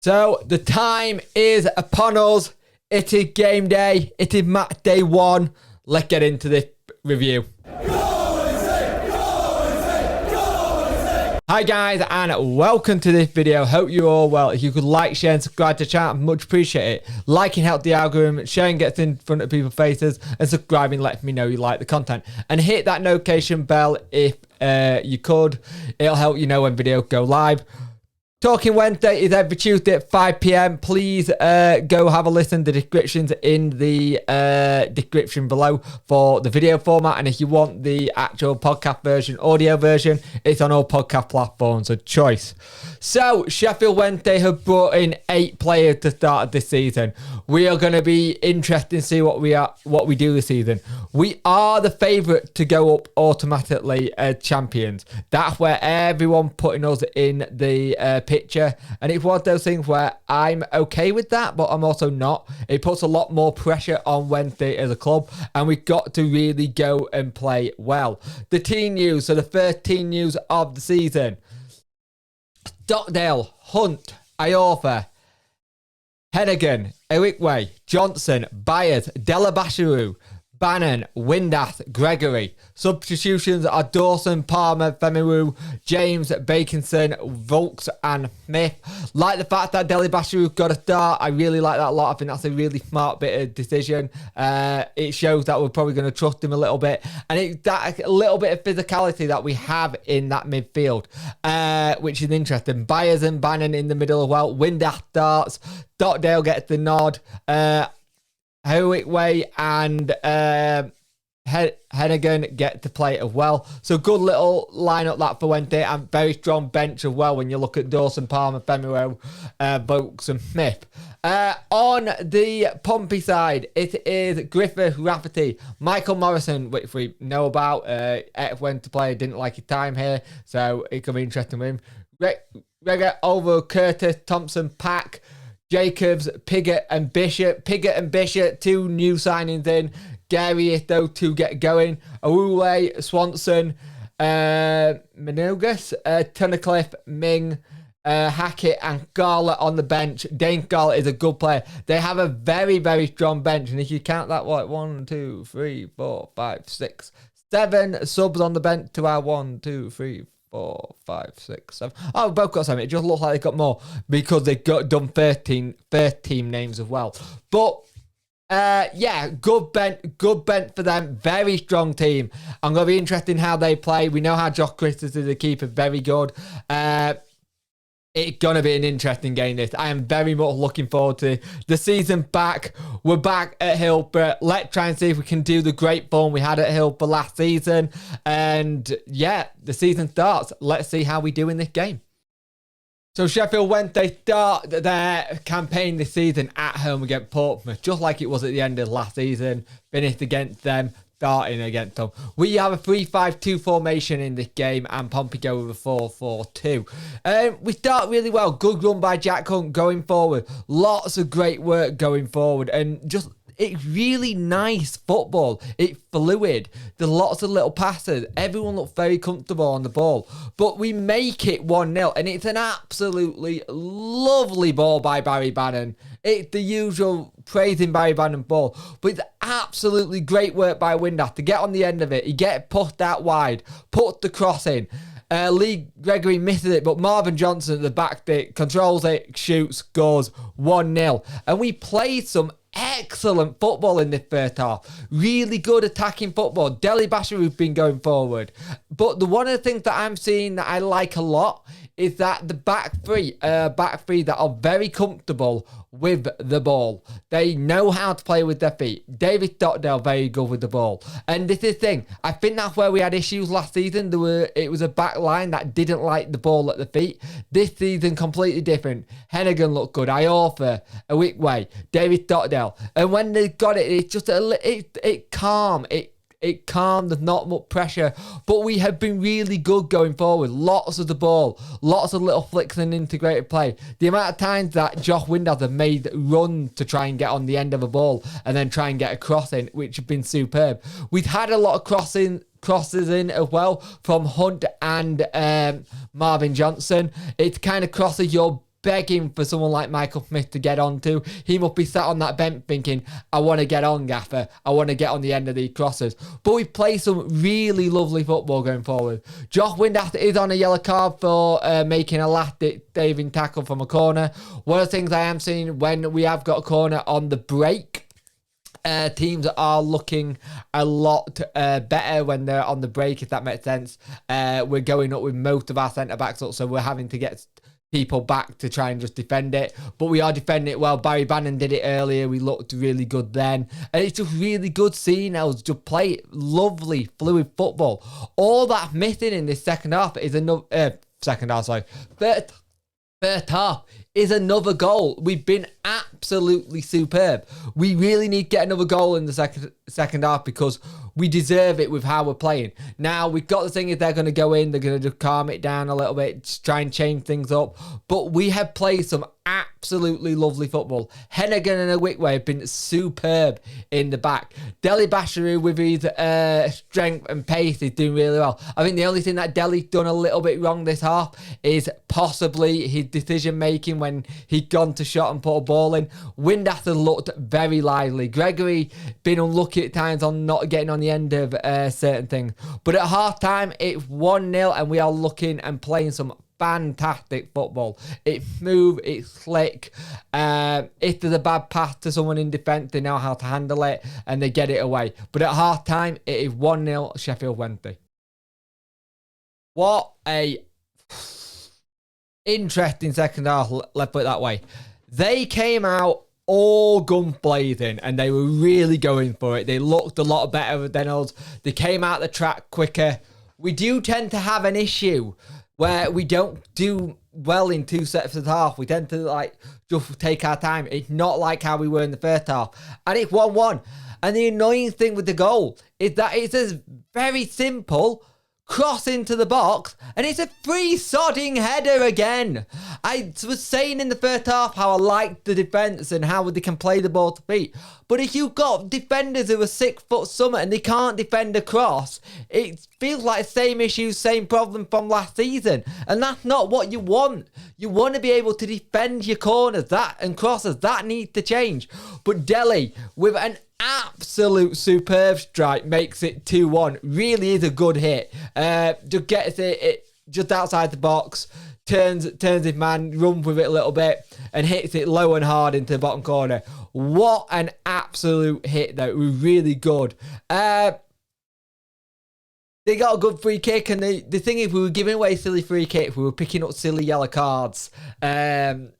So the time is upon us. It is game day. It is match day one. Let's get into this review. Hi guys, and welcome to this video. Hope you're all well. If you could like, share and subscribe to the channel, much appreciate it. Liking helps the algorithm, sharing gets in front of people's faces, and subscribing lets me know you like the content. And hit that notification bell if you could. It'll help you know when videos go live. Talking Wednesday is every Tuesday at 5 PM. Please go have a listen. The description's in the description below for the video format. And if you want the actual podcast version, audio version, it's on all podcast platforms of choice. So, Sheffield Wednesday have brought in 8 players to start this season. We are going to be interested to see what we do this season. We are the favourite to go up automatically as champions. That's where everyone putting us in the picture, and it's one of those things where I'm okay with that, but I'm also not. It puts a lot more pressure on Wednesday as a club, and we've got to really go and play well. The team news, so the first team news of the season: Stockdale, Hunt, Iorfa, Hennigan, Ewikwe, Johnson, Byers, Delabashiru, Bannon, Windass, Gregory. Substitutions are Dawson, Palmer, Femiru, James, Bakinson, Volks, and Smith. Like the fact that Delabashiru got a start. I really like that a lot. I think that's a really smart bit of decision. It shows that we're probably going to trust him a little bit. And it's that a little bit of physicality that we have in that midfield, which is interesting. Byers and Bannon in the middle as well. Windass starts. Stockdale gets the nod. Ewikwe and Hennigan get to play as well. So good little lineup that for Wednesday, and very strong bench as well when you look at Dawson, Palmer, Femiro, Volks and Smith. On the Pompey side, it is Griffith, Rafferty, Michael Morrison, which we know about. Went to play, didn't like his time here, so it could be interesting with him. Gregor, Over, Curtis, Thompson, Pack, Jacobs, Piggott and Bishop. Piggott and Bishop, 2 new signings in. Gary is though to get going. Awule, Swanson, Minogus, Tunnicliffe, Ming, Hackett and Garlett on the bench. Dane Garlett is a good player. They have a very, very strong bench. And if you count that, what, 1, 2, 3, 4, 5, 6, 7 subs on the bench to our 1, 2, 3, 4, 5, 6, 7. Oh, both got 7. It just looks like they got more because they got done 13 first team names as well. But yeah, good bench for them. Very strong team. I'm gonna be interested in how they play. We know how Josh Christus is a keeper, very good. It's going to be an interesting game, this. I am very much looking forward to the season back. We're back at Hillsborough. Let's try and see if we can do the great form we had at Hillsborough last season. And yeah, the season starts. Let's see how we do in this game. So Sheffield Wednesday start their campaign this season at home against Portsmouth, just like it was at the end of last season. Finished against them, starting against them. We have a 3-5-2 formation in this game, and Pompey go with a 4-4-2. We start really well. Good run by Jack Hunt going forward. Lots of great work going forward, and just it's really nice football. It's fluid. There's lots of little passes. Everyone looks very comfortable on the ball. But we make it 1-0, and it's an absolutely lovely ball by Barry Bannon. It's the usual praising Barry Bannon ball, but it's absolutely great work by Windass to get on the end of it. He gets pushed out wide, puts the cross in. Lee Gregory misses it, but Marvin Johnson at the back stick controls it, shoots, scores 1-0. And we played some excellent football in this first half. Really good attacking football. Delabashiru's been going forward. But one of the things that I'm seeing that I like a lot is that the back three that are very comfortable with the ball. They know how to play with their feet. David Stockdale, very good with the ball. And this is the thing. I think that's where we had issues last season. It was a back line that didn't like the ball at the feet. This season, completely different. Hennigan looked good. Iorfa, Ewikwe, David Stockdale. And when they got it, it's just it calm. It calmed, there's not much pressure, but we have been really good going forward. Lots of the ball, lots of little flicks and integrated play. The amount of times that Josh Windass have made runs to try and get on the end of a ball and then try and get a cross in, which have been superb. We've had a lot of crosses in as well from Hunt and Marvin Johnson. It's kind of crosses you're begging for someone like Michael Smith to get onto. He must be sat on that bench thinking, I want to get on, Gaffer. I want to get on the end of these crosses. But we play some really lovely football going forward. Josh Windass is on a yellow card for making a last-saving tackle from a corner. One of the things I am seeing when we have got a corner on the break, teams are looking a lot better when they're on the break, if that makes sense. We're going up with most of our centre-backs up, so we're having to get people back to try and just defend it. But we are defending it well. Barry Bannon did it earlier. We looked really good then. And it's just really good seeing us just play lovely, fluid football. All that's missing in this second half is another... First half is another goal. We've been absolutely superb. We really need to get another goal in the second half because we deserve it with how we're playing. Now, we've got the thing is they're going to go in, they're going to just calm it down a little bit, just try and change things up. But we have played some absolutely lovely football. Hennigan and Awikwe have been superb in the back. Deli Basharu with his strength and pace is doing really well. I think the only thing that Deli's done a little bit wrong this half is possibly his decision making when he'd gone to shot and put a ball in. Windass has looked very lively. Gregory been unlucky at times on not getting on the end of certain things. But at half time, it's 1-0 and we are looking and playing some fantastic football. It's smooth, it's slick. If there's a bad pass to someone in defence, they know how to handle it and they get it away. But at half time, it is 1-0 Sheffield Wednesday. What a interesting second half, let's put it that way. They came out all guns blazing and they were really going for it. They looked a lot better than us. They came out the track quicker. We do tend to have an issue where we don't do well in two sets of half. We tend to just take our time. It's not like how we were in the first half. And it's 1-1. And the annoying thing with the goal is that it's a very simple cross into the box, and it's a free sodding header again. I was saying in the first half how I liked the defence and how they can play the ball to feet. But if you've got defenders who are 6 foot something and they can't defend a cross, it feels like the same issue, same problem from last season. And that's not what you want. You want to be able to defend your corners and crosses. That needs to change. But Deli, with an absolute superb strike, makes it 2-1. Really is a good hit. Just gets it just outside the box, turns his man, runs with it a little bit, and hits it low and hard into the bottom corner. What an absolute hit, though. It was really good. They got a good free kick, and the thing is, we were giving away silly free kicks. We were picking up silly yellow cards. It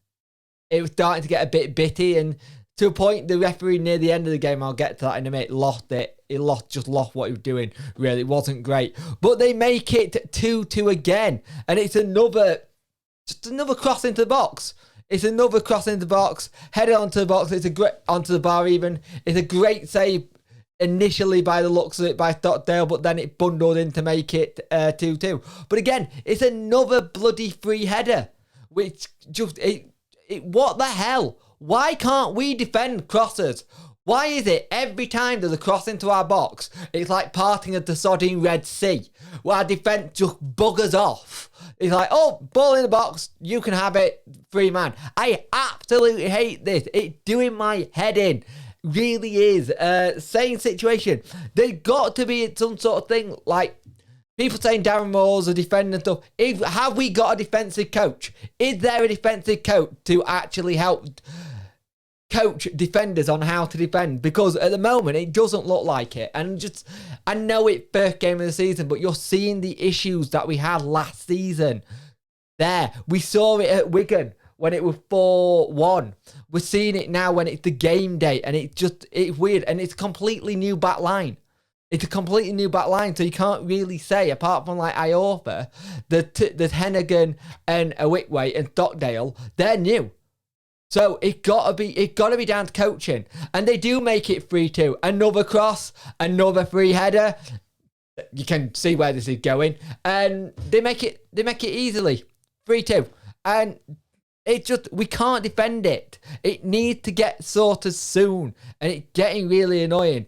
was starting to get a bit bitty, and to a point, the referee near the end of the game, I'll get to that in a minute, lost it. He just lost what he was doing. Really, it wasn't great. But they make it 2-2 again. And it's another cross into the box. It's another cross into the box. Headed onto the box. It's a great, onto the bar even. It's a great save initially by the looks of it by Stockdale, but then it bundled in to make it 2-2. But again, it's another bloody free header. Which just, what the hell? Why can't we defend crosses? Why is it every time there's a cross into our box, it's like parting of the sodding Red Sea, where our defence just buggers off? It's like, oh, ball in the box, you can have it, free man. I absolutely hate this. It's doing my head in. Really is. Same situation. There's got to be some sort of thing like people saying Darren Moore's a defender and stuff. Have we got a defensive coach? Is there a defensive coach to actually help coach defenders on how to defend? Because at the moment, it doesn't look like it. And I know it's first game of the season, but you're seeing the issues that we had last season. There. We saw it at Wigan when it was 4-1. We're seeing it now when it's the game day, and it's weird. And it's a completely new back line. It's a completely new back line, so you can't really say, apart from like Iorfa, that Hennigan and Awikwe and Stockdale, they're new. So it gotta be down to coaching. And they do make it 3-2. Another cross, another free header. You can see where this is going. And they make it easily. 3-2. And we can't defend it. It needs to get sorted soon. And it's getting really annoying.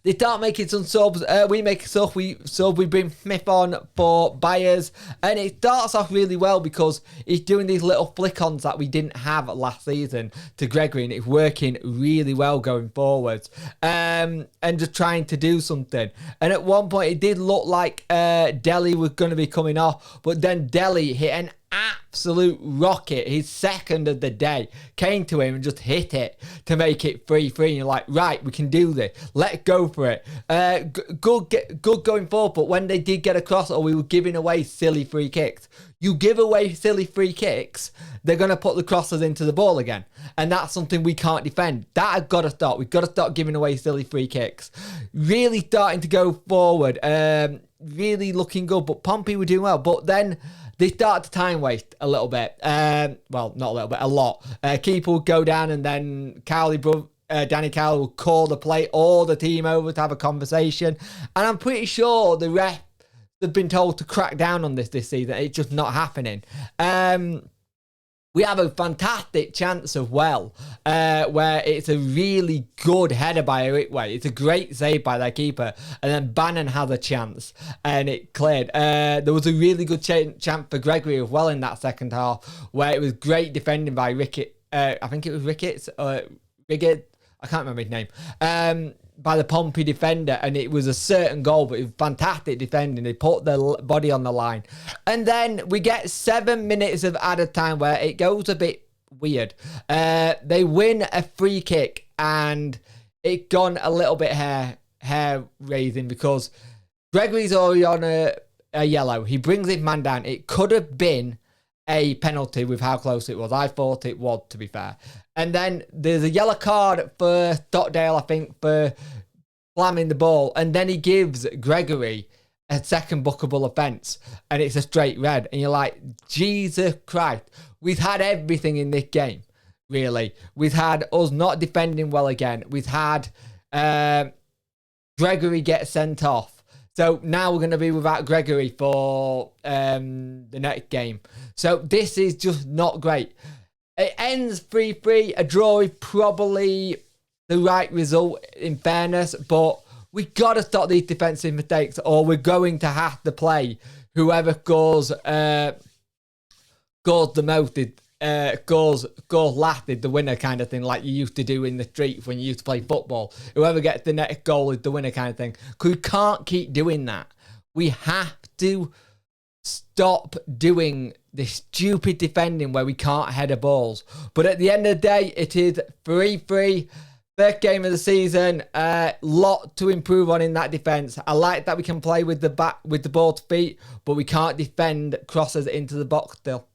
They start making some subs. We make a sub. We bring Smith on for Byers. And it starts off really well because he's doing these little flick-ons that we didn't have last season to Gregory. And it's working really well going forwards. And just trying to do something. And at one point, it did look like Delhi was going to be coming off. But then Delhi hit an absolute rocket, his second of the day, came to him and just hit it to make it 3-3. And you're like, right, we can do this. Let's go for it. Good going forward, but when they did get across, or we were giving away silly free kicks, you give away silly free kicks, they're going to put the crosses into the ball again. And that's something we can't defend. That has got to stop. We've got to start giving away silly free kicks. Really starting to go forward. Really looking good, but Pompey were doing well. But then they started to time waste a little bit. Well, not a little bit, a lot. Keeper would go down and then Danny Cowley would call the play, all the team over to have a conversation. And I'm pretty sure the ref have been told to crack down on this season. It's just not happening. We have a fantastic chance as well, where it's a really good header by Iritway. It's a great save by their keeper. And then Bannon has a chance, and it cleared. There was a really good chance for Gregory as well in that second half, where it was great defending by Rickett. I think it was Ricketts, Riggett. I can't remember his name. By the Pompey defender, and it was a certain goal, but it was fantastic defending. They put their body on the line. And then we get 7 minutes of added time where it goes a bit weird. They win a free kick, and it gone a little bit hair raising because Gregory's already on a yellow. He brings his man down. It could have been a penalty with how close it was. I thought it was, to be fair. And then there's a yellow card for Stockdale, I think, for slamming the ball. And then he gives Gregory a second bookable offence. And it's a straight red. And you're like, Jesus Christ. We've had everything in this game, really. We've had us not defending well again. We've had Gregory get sent off. So now we're going to be without Gregory for the next game. So this is just not great. It ends 3-3. A draw is probably the right result, in fairness. But we got to stop these defensive mistakes, or we're going to have to play whoever scores the most, scores last is the winner kind of thing, like you used to do in the streets when you used to play football. Whoever gets the next goal is the winner kind of thing. Because we can't keep doing that. We have to stop doing this stupid defending where we can't header balls. But at the end of the day, it is 3-3. First game of the season. Lot to improve on in that defence. I like that we can play with the ball to feet, but we can't defend crosses into the box still.